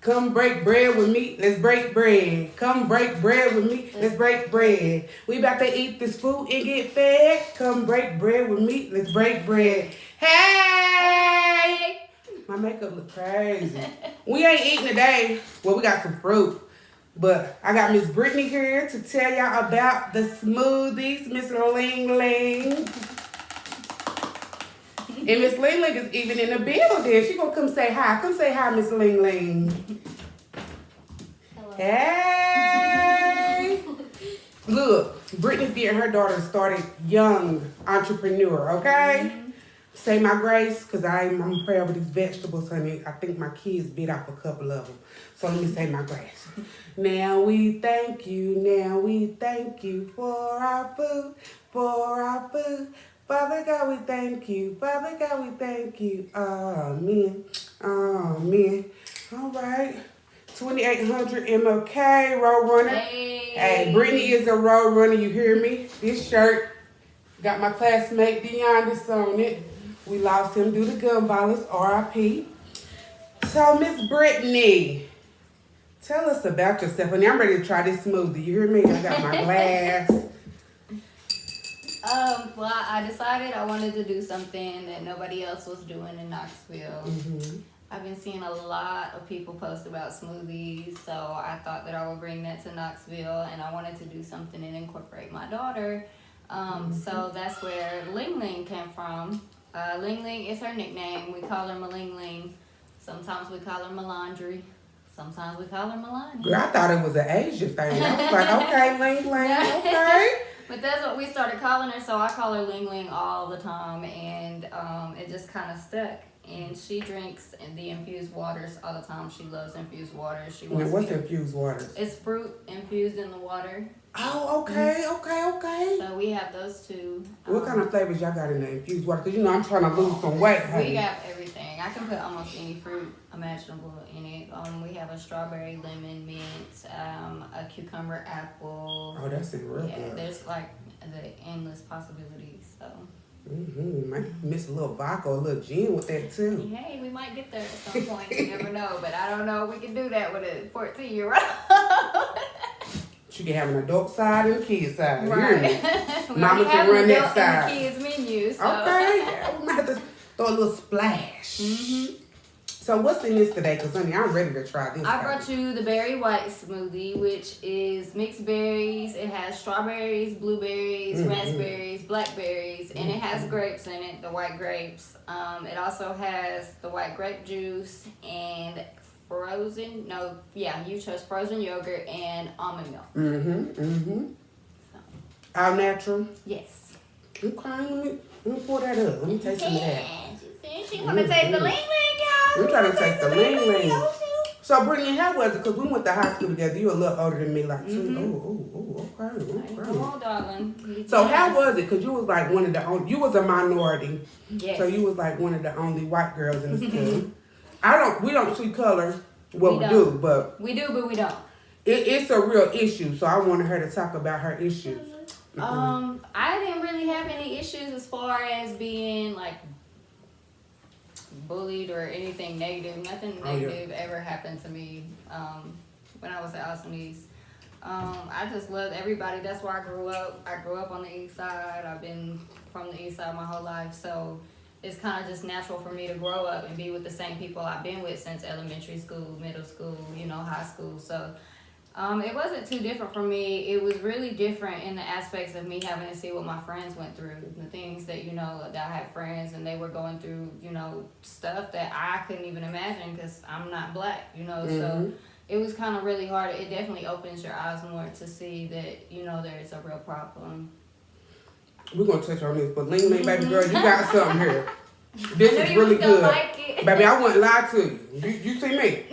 Come break bread with me, let's break bread. Come break bread with me, let's break bread. We about to eat this food and get fed. Come break bread with me, let's break bread. Hey! My makeup look crazy. We ain't eating today. Well, we got some fruit. But I got Miss Brittany here to tell y'all about the smoothies, Miss Ling Ling. And Miss Ling Ling is even in the building. She gonna come say hi. Come say hi, Miss Ling Ling. Hello. Hey. Look, Brittany's getting her daughter started young entrepreneur, okay? Mm-hmm. Say my grace, because I'm praying with these vegetables, honey. I think my kids bit off a couple of them. So let me say my grace. Now we thank you for our food, Father God, we thank you. Father God, we thank you. Amen. Amen. All right. 2800 MLK, road runner. Hey, Brittany is a road runner, you hear me? This shirt got my classmate Deonda on it. We lost him due to gun violence, RIP. So, Miss Brittany, tell us about yourself. And I'm ready to try this smoothie. You hear me? I got my glass. Well, I decided I wanted to do something that nobody else was doing in Knoxville. Mm-hmm. I've been seeing a lot of people post about smoothies, so I thought that I would bring that to Knoxville, and I wanted to do something and incorporate my daughter. So that's where Ling Ling came from. Ling Ling is her nickname. We call her Ling Ling. Sometimes we call her Melandry. Sometimes we call her Melania. Girl, I thought it was an Asian thing. I was like, okay, Ling Ling, okay. But that's what we started calling her, so I call her Ling Ling all the time, and it just kind of stuck. And she drinks the infused waters all the time. She loves infused waters. She wants. What's infused waters? It's fruit infused in the water. Oh, okay, okay. So we have those two. What kind of flavors y'all got in the infused water? Because, you know, I'm trying to lose some weight, honey. We got everything. I can put almost any fruit imaginable in it. We have a strawberry, lemon, mint, a cucumber, apple. Oh, that's real good. There's like the endless possibilities, so. Might miss a little vodka or a little gin with that too. Hey, we might get there at some point. You never know, but I don't know if we can do that with a 14-year-old. She can have an adult side and a kid side. Right. Mama can run that side. The kids menu. So. Okay, yeah, we might have to throw a little splash. Mm-hmm. So what's in this today? Because, honey, I'm ready to try this. I brought you the berry white smoothie, which is mixed berries. It has strawberries, blueberries, raspberries, blackberries, and it has grapes in it, the white grapes. It also has the white grape juice and you chose frozen yogurt and almond milk. So. All natural? Yes. Okay, let me pour that up. Let me taste some of that. She want to taste the Ling Ling, y'all. I'm trying to taste the Ling Ling. So, Brittany, how was it? Because we went to high school together. You were a little older than me, like 2. Okay. Come on, darling. So, how was it? Because you was like one of the only, you was a minority. Yes. So, you was like one of the only white girls in the school. We don't see color. Well, we do, but we don't. It's a real issue. So, I wanted her to talk about her issues. I didn't really have any issues as far as being like bullied or anything negative. Nothing negative ever happened to me when I was at Austin East. I just loved everybody. That's where I grew up. I grew up on the east side. I've been from the east side my whole life. So it's kind of just natural for me to grow up and be with the same people I've been with since elementary school, middle school, high school. So it wasn't too different for me. It was really different in the aspects of me having to see what my friends went through. The things that, that I had friends and they were going through, stuff that I couldn't even imagine because I'm not black, So it was kind of really hard. It definitely opens your eyes more to see that, there is a real problem. We're going to touch on this, but Ling Ling, baby girl, you got something here. This is really good. Like baby, I wouldn't lie to you. You see me.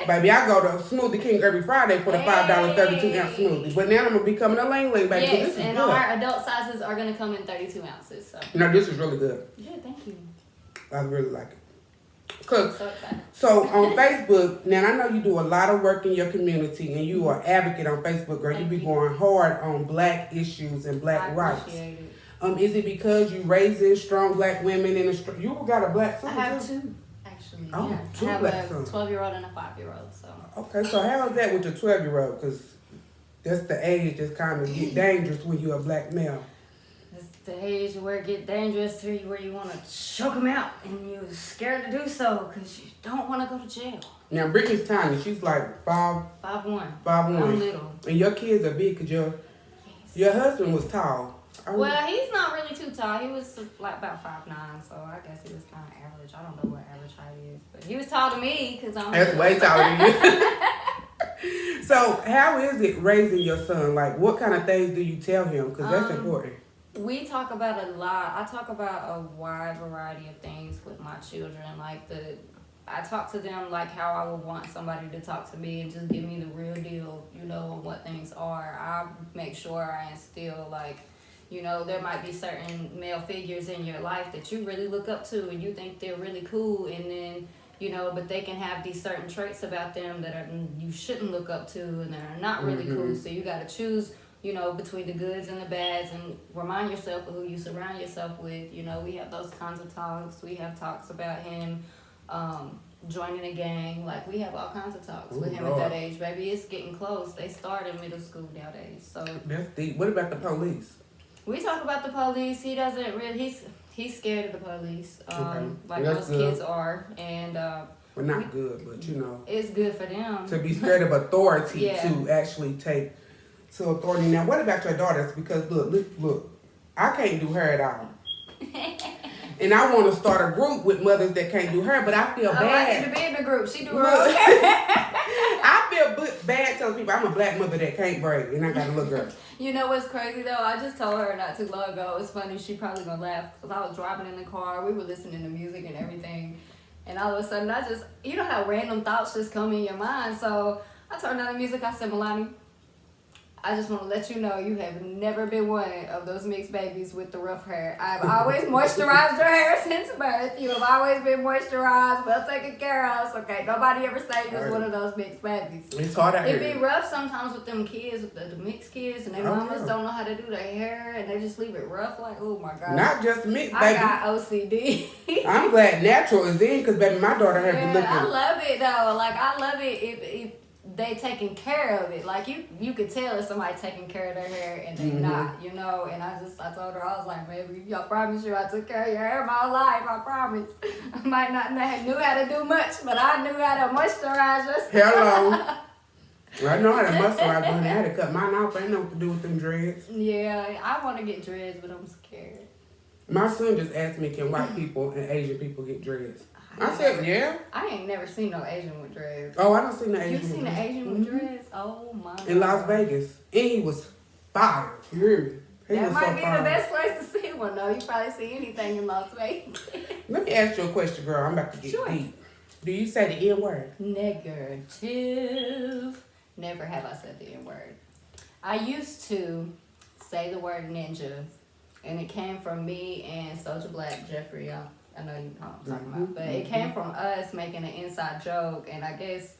Baby, I go to Smoothie King every Friday for the $5 32-ounce smoothie. But now I'm going to be coming to Ling Ling, baby. Yes, this is and good. Our adult sizes are going to come in 32 ounces. So. No, this is really good. Yeah, thank you. I really like it. So on Facebook, now I know you do a lot of work in your community and you are advocate on Facebook, girl. You be going hard on black issues and black rights. Is it because you raising strong black women in you got a black son? I have two, actually. actually. Oh, Yeah. two I have black a sons. 12-year-old and a 5-year-old. So. Okay, so how is that with your 12-year-old? Because that's the age that's kind of get dangerous when you're a black male. It's the age where it get dangerous to you, where you want to choke them out, and you're scared to do so because you don't want to go to jail. Now Brittany's tiny. She's like 5'1". 5'1". 5'1". I'm little. And your kids are big because your husband was tall. Well, he's not really too tall. He was like about 5'9", so I guess he was kind of average. I don't know what average height is, but he was tall to me because I'm. That's way taller than you. So how is it raising your son? Like, what kind of things do you tell him? Because that's important. We talk about a lot. I talk about a wide variety of things with my children. I talk to them like how I would want somebody to talk to me and just give me the real deal, of what things are. I make sure I instill there might be certain male figures in your life that you really look up to and you think they're really cool, and then, but they can have these certain traits about them that you shouldn't look up to and that are not really cool. So you got to choose, between the goods and the bads, and remind yourself of who you surround yourself with. We have those kinds of talks. We have talks about him joining a gang. Like, we have all kinds of talks with him at that age. Baby, it's getting close. They start in middle school nowadays. So that's deep. What about the police? We talk about the police. He doesn't really. He's scared of the police, like most kids are, and. Well, not good, but it's good for them to be scared of authority to actually take to authority. Now, what about your daughters? Because look, I can't do her at all. And I want to start a group with mothers that can't do her, but I feel bad. I need to be in the group. She do her own. I feel bad telling people I'm a black mother that can't braid, and I got a little girl. You know what's crazy though? I just told her not too long ago. It's funny. She probably gonna laugh because I was driving in the car. We were listening to music and everything, and all of a sudden I just, how random thoughts just come in your mind. So I turned on the music. I said, Milani, I just want to let you know you have never been one of those mixed babies with the rough hair. I've always moisturized your hair since birth. You have always been moisturized, well taken care of. So, okay, nobody ever say you was one of those mixed babies. It's hard out here. It be rough sometimes with them kids, with the mixed kids, and their mamas don't know how to do their hair, and they just leave it rough. Like, oh my God. Not just mixed, baby. I got OCD. I'm glad natural is in, because baby, my daughter had been looking. I love it though. Like, I love it if they taking care of it. Like, you could tell if somebody taking care of their hair and they not, and I told her, I was like, baby, I promise you I took care of your hair my whole life, I promise. I might not knew how to do much, but I knew how to moisturize yourself. Hello. I know how to moisturize, but I had to cut mine off. I ain't know what to do with them dreads. Yeah, I want to get dreads, but I'm scared. My son just asked me, can white people and Asian people get dreads? I said, yeah. I ain't never seen no Asian with dreads. Oh, I don't see no Asian You seen an Asian with dreads? Oh, my God. In Las Vegas. And he was fire. You hear me? That might be the best place to see one, though. You probably see anything in Las Vegas. Let me ask you a question, girl. I'm about to get deep. Do you say the N-word? Negative. Never have I said the N-word. I used to say the word ninja, and it came from me and Soulja Black, Jeffrey. I know you know what I'm talking about. But it came from us making an inside joke, and I guess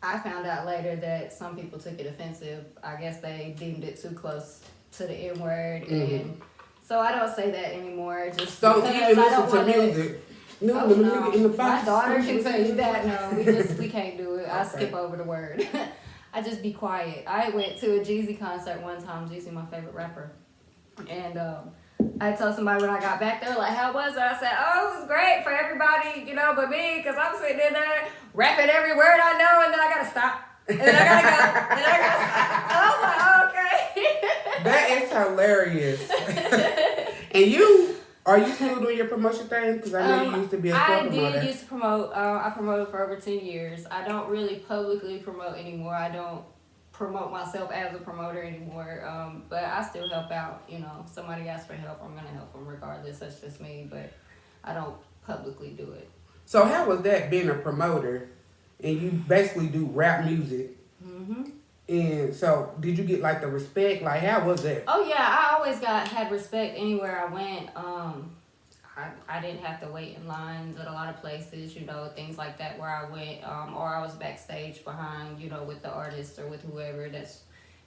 I found out later that some people took it offensive. I guess they deemed it too close to the N-word, and so I don't say that anymore. Just don't because even I don't listen to want music. to. No, nigga in the box. My daughter can tell you that. No, we can't do it. I skip over the word. I just be quiet. I went to a Jeezy concert one time. Jeezy, my favorite rapper, and I told somebody when I got back there, like, how was it? I said, oh, it was great for everybody, but me, because I'm sitting in there rapping every word I know, and then I got to stop. And then I got to go. And then I got to stop. And I was like, oh, okay. That is hilarious. And are you still doing your promotion thing? Because I know you used to be a promoter. I did used to promote. I promoted for over 10 years. I don't really publicly promote anymore. I don't promote myself as a promoter anymore, but I still help out. Somebody asks for help, I'm gonna help them regardless. That's just me, but I don't publicly do it. So how was that being a promoter, and you basically do rap music? And so did you get like the respect? Like, how was that? Oh yeah, I always had respect anywhere I went. I didn't have to wait in lines at a lot of places, things like that where I went, or I was backstage behind, with the artist or with whoever. That's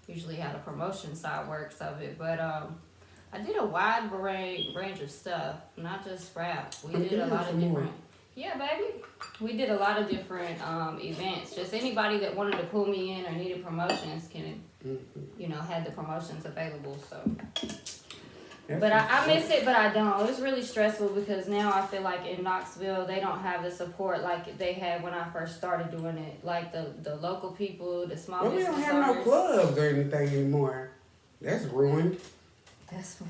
usually how the promotion side works of it. But I did a wide range of stuff, not just rap. We did a lot of different. Yeah, baby. We did a lot of different events. Just anybody that wanted to pull me in or needed promotions can, had the promotions available. So, but I miss it, but I don't. It's really stressful because now I feel like in Knoxville they don't have the support like they had when I first started doing it. Like the local people, the small Well, we business don't have owners. no clubs or anything anymore. That's ruined. That's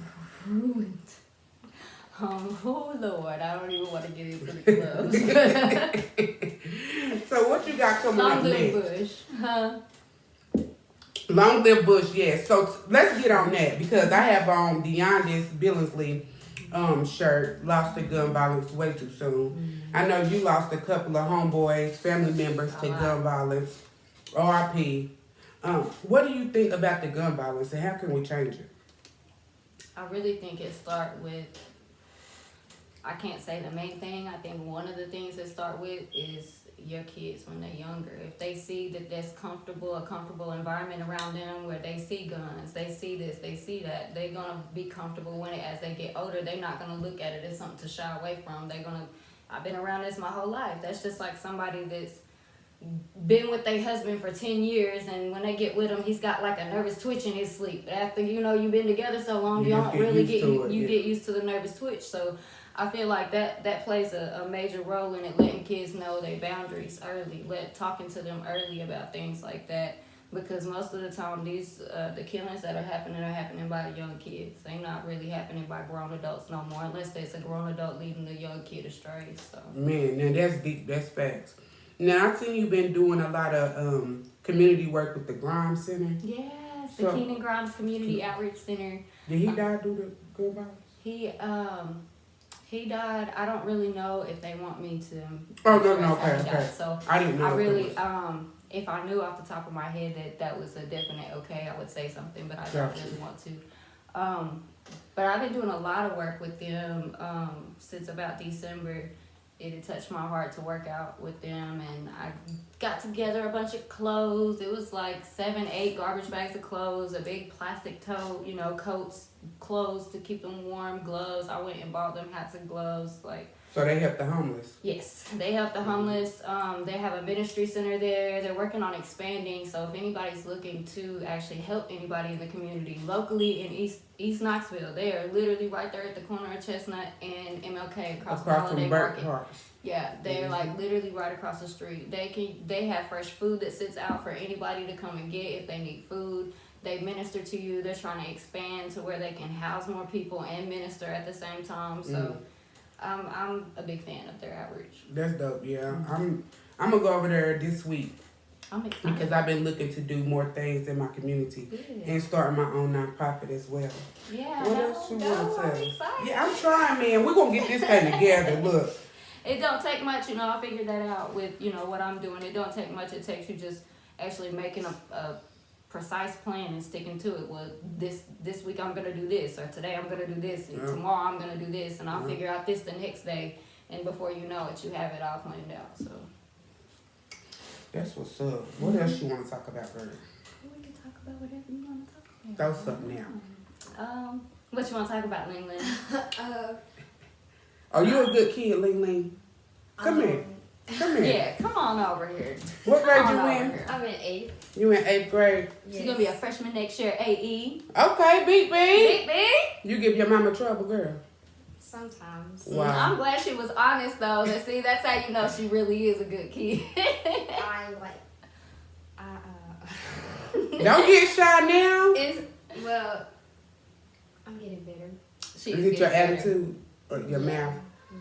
ruined. Oh Lord, I don't even want to get into the clubs. So what you got coming up next? Bush, huh? Long live Bush, yes. So let's get on that because I have on DeAndis Billingsley shirt, lost to gun violence way too soon. I know you lost a couple of homeboys, family members to gun violence. RIP. What do you think about the gun violence and how can we change it? I really think it starts with, I can't say the main thing. I think one of the things that start with is your kids when they're younger. If they see that there's a comfortable environment around them where they see guns, they see this, they see that, they're going to be comfortable when as they get older. They're not going to look at it as something to shy away from. I've been around this my whole life. That's just like somebody that's been with their husband for 10 years and when they get with him, he's got like a nervous twitch in his sleep. After, you've been together so long, you don't really get used to the nervous twitch. So I feel like that plays a major role in it, letting kids know their boundaries early, talking to them early about things like that. Because most of the time, the killings that are happening by young kids. They're not really happening by grown adults no more, unless there's a grown adult leading the young kid astray. So man, now that's deep. That's facts. Now I've seen you've been doing a lot of community work with the Grimes Center. Yes, the Keenan Grimes Community Outreach Center. Did he die due to gun violence? He died. I don't really know if they want me to. Oh no, okay. So I didn't know. I really if I knew off the top of my head that was a definite okay, I would say something, but I don't really want to. But I've been doing a lot of work with them since about December. It had touched my heart to work out with them, and I got together a bunch of clothes. It was like 7-8 garbage bags of clothes, a big plastic tote, coats, clothes to keep them warm, gloves. I went and bought them hats and gloves, So they help the homeless? Yes, they help the homeless. They have a ministry center there. They're working on expanding. So if anybody's looking to actually help anybody in the community locally in East Knoxville, they are literally right there at the corner of Chestnut and MLK across the Holiday Market. Yeah, they're like literally right across the street. They have fresh food that sits out for anybody to come and get if they need food. They minister to you. They're trying to expand to where they can house more people and minister at the same time. So. I'm a big fan of their outreach. That's dope, yeah. I'm gonna go over there this week. I'm excited. Because I've been looking to do more things in my community and start my own nonprofit as well. Yeah. What else you want to say? Excited. Yeah, I'm trying, man. We're gonna get this thing together. Look. It don't take much, I figured that out with, what I'm doing. It don't take much. It takes you just actually making a precise plan and sticking to it. Well, this week I'm gonna do this, or today I'm gonna do this, and tomorrow I'm gonna do this, and I'll figure out this the next day, and before you know it, you have it all planned out. So that's what's up. What else you want to talk about, girl? We can talk about whatever you want to talk about. Throw something out. What you want to talk about, Ling Ling? Are you a good kid, Ling Ling? Come here. Yeah, come on over here. What grade you in? I'm in 8th. You in 8th grade? Yes. She's gonna be a freshman next year, AE. Okay, Big B. Big B. You give your mama trouble, girl. Sometimes. Wow. I'm glad she was honest though. That's how you know she really is a good kid. I'm like, Don't get shy now. Well, I'm getting better. Is it your attitude or your mouth? Yeah.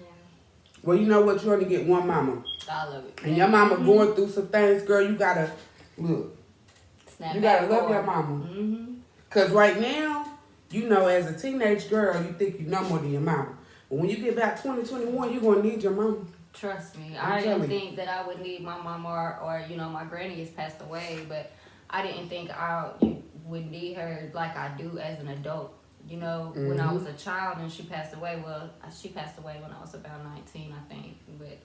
Well, you know what? You only get one mama. I love it. And your mama going through some things, girl. You gotta look. Snap You gotta back love forward. your mama. Mm-hmm. Cause right now, as a teenage girl, you think you know more than your mama. But when you get back 20, 21, you're gonna need your mama. Trust me, I'm I didn't telling you. think that I would need my mama or my granny has passed away, but I didn't think I would need her like I do as an adult. When I was a child and she passed away, she passed away when I was about 19, I think, but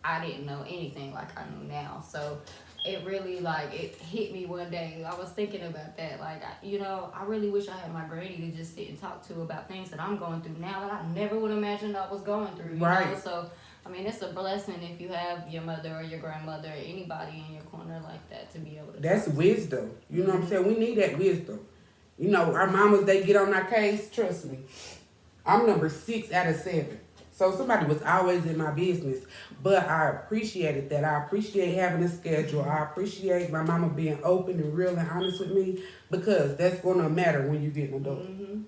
I didn't know anything like I know now. So it really it hit me one day. I was thinking about that. I really wish I had my granny to just sit and talk to about things that I'm going through now that I never would imagine I was going through. Right. So I mean, it's a blessing if you have your mother or your grandmother or anybody in your corner like that to be able to. That's wisdom. You know what I'm saying? We need that wisdom. You know, our mamas, they get on our case. Trust me. I'm number 6 out of 7. So somebody was always in my business. But I appreciated that. I appreciate having a schedule. I appreciate my mama being open and real and honest with me, because that's going to matter when you get an adult. Mm-hmm.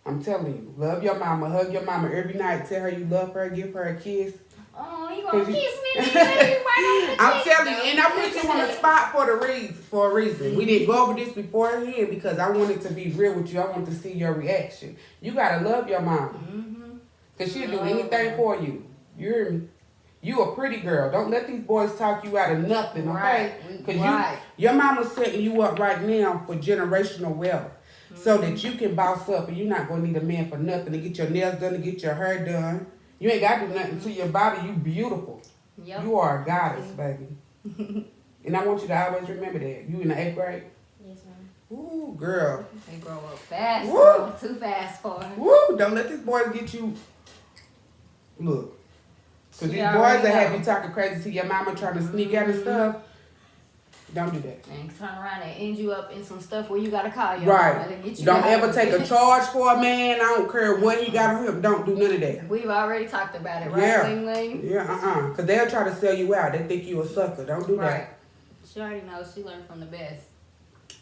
I'm telling you. Love your mama. Hug your mama every night. Tell her you love her. Give her a kiss. Oh, you gonna kiss me? Right I'm telling you, and I put you on the spot for a reason. We didn't go over this beforehand because I wanted to be real with you. I wanted to see your reaction. You gotta love your mama, cause she'll do anything for you. You hear me? You a pretty girl. Don't let these boys talk you out of nothing, okay? Cause your mama's setting you up right now for generational wealth, so that you can boss up, and you're not gonna need a man for nothing to get your nails done, to get your hair done. You ain't got to do nothing to your body. You beautiful. Yep. You are a goddess, baby. And I want you to always remember that. You in the 8th grade? Yes, ma'am. Ooh, girl. They grow up fast. Woo. Girl. Too fast for her. Woo! Don't let these boys get you. Look. Because these boys that have you talking crazy to your mama trying to sneak out and stuff. Don't do that. And turn around and end you up in some stuff where you gotta call your mama to get you Don't out. ever take a charge for a man. I don't care what he got on him. Don't do none of that. We've already talked about it, right, Yeah. Ling Ling? Yeah, Because they'll try to sell you out. They think you a sucker. Don't do Right. She already knows. She learned from the best.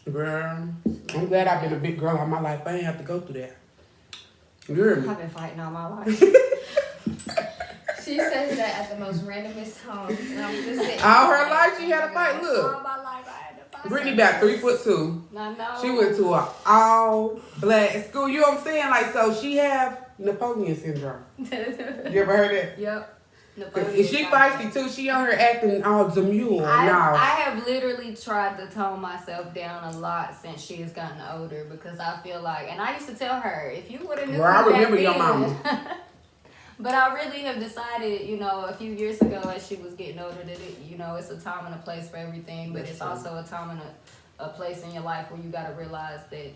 that. Girl, I'm glad I've been a big girl all my life. I ain't have to go through that. You hear me? I've been fighting all my life. She says that at the most randomest times. And I'm just sitting All her life she had to fight. Look. All my life I had to fight. Brittany about 3'2". I know. She went to an all black school. You know what I'm saying? Like, so she have Napoleon syndrome. You ever heard that? Yep. Is she feisty too? She on her acting all demure. I No. have literally tried to tone myself down a lot since she has gotten older, because I feel like, and I used to tell her, if you would have knew Well, I me back remember your then- mama. But I really have decided, you know, a few years ago as she was getting older, that it, you know, it's a time and a place for everything, but That's it's true. also a time and a place in your life where you got to realize that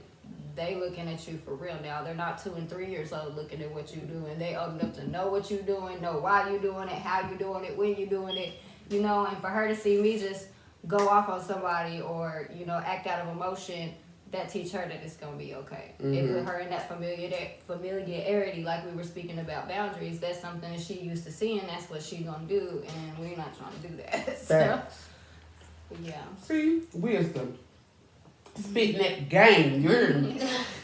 they looking at you for real now. They're not 2 and 3 years old looking at what you doing. They old enough to know what you doing, know why you doing it, how you doing it, when you doing it, you know. And for her to see me just go off on somebody or, you know, act out of emotion, that teach her that it's gonna be okay. It put her in that familiarity, like we were speaking about boundaries. That's something that she used to see, and that's what she gonna do. And we're not trying to do that. So, Facts. yeah. See? Wisdom. Spitting that game. You hear me?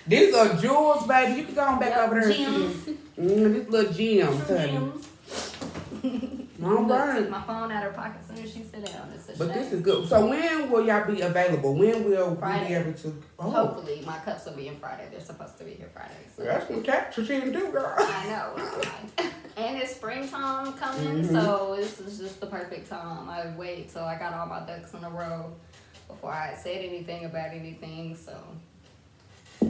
These are jewels, baby. You can go on back over there and Gems. see. These little gems, honey. Gems. All Look, right. took my phone out of her pocket as soon as she sat down. It's a But shame. this is good. So when will y'all be available? When will we Friday. be able to? Oh, Hopefully, my cups will be in Friday. They're supposed to be here Friday. So. that's what Capture can do, girl. I know. And it's springtime coming, so this is just the perfect time. I wait till I got all my ducks in a row before I said anything about anything. So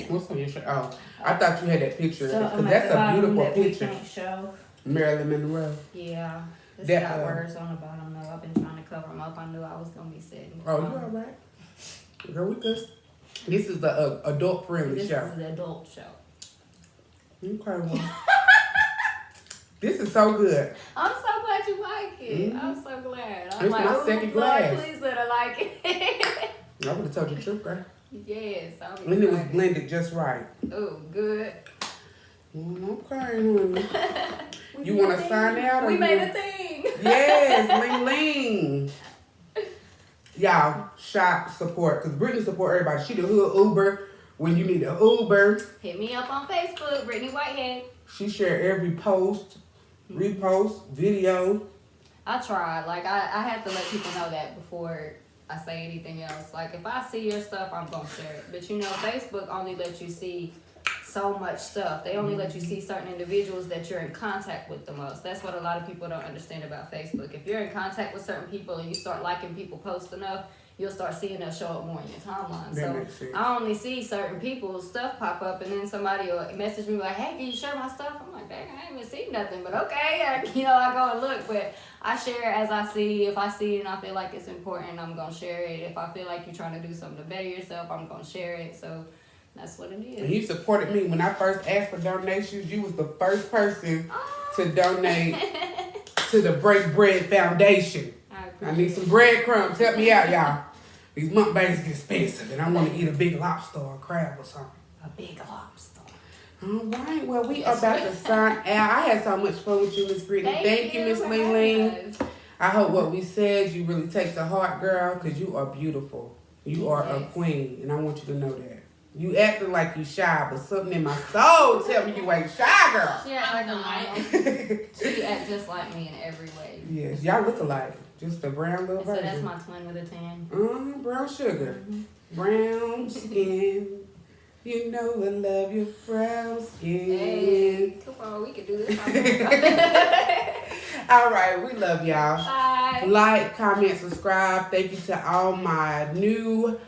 What's on your shirt? Oh, I thought you had that picture. So, Because that's a beautiful picture. Show. Marilyn Monroe. Yeah. It's That, got words on the bottom though. I've been trying to cover them up. I knew I was gonna be sitting. Oh, you all right? Girl, we good. This is the adult-friendly This show. is the adult show. Okay, well. This is so good. I'm so glad you like it. I'm so glad. I'm It's like, my oh, second Lord, glass. please let her like it. I would have told you the truth, girl. Yes, I'm And it was excited. blended just right. Oh, good. Okay, honey. You want to sign out? Or We you made want- a thing. Yes, Ling Ling. Y'all, shop support. Because Brittany support everybody. She the hood Uber when you need an Uber. Hit me up on Facebook, Brittany Whitehead. She share every post, repost, video. I tried. Like, I have to let people know that before I say anything else. Like, if I see your stuff, I'm going to share it. But, you know, Facebook only lets you see so much stuff. They only let you see certain individuals that you're in contact with the most. That's what a lot of people don't understand about Facebook. If you're in contact with certain people and you start liking people post enough, you'll start seeing them show up more in your timeline. That So makes sense. I only see certain people's stuff pop up, and then somebody will message me like, hey, can you share my stuff? I'm like, dang, I ain't even seen nothing, but okay. I go and look, but I share as I see. If I see it and I feel like it's important, I'm going to share it. If I feel like you're trying to do something to better yourself, I'm going to share it. So that's what it And is. you supported me. When I first asked for donations, you was the first person to donate to the Break Bread Foundation. I need some breadcrumbs. Help me out, y'all. These mukbangs get expensive, and I want to eat a big lobster or a crab or something. A big lobster. All right. Well, we are about to sign out. I had so much fun with you, Miss Brittany. Thank you, Miss Ling Ling. I hope what we said you really take to heart, girl, because you are beautiful. You are a queen, and I want you to know that. You acting like you shy, but something in my soul tell me you ain't shy, girl. She act like a mom. She act just like me in every way. Yes, y'all look alike. Just a brown little So version. that's my twin with a tan. Brown sugar. Brown skin. You know I love your brown skin. Hey, come on, we can do this. All right, we love y'all. Bye. Like, comment, subscribe. Thank you to all my new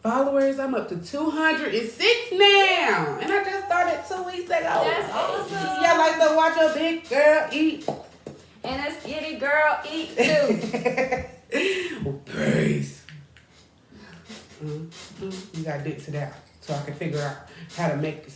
followers. I'm up to 206 now. And I just started 2 weeks ago. That's awesome. Y'all like to watch a big girl eat. And a skinny girl eat too. Peace. You gotta ditch it out so I can figure out how to make this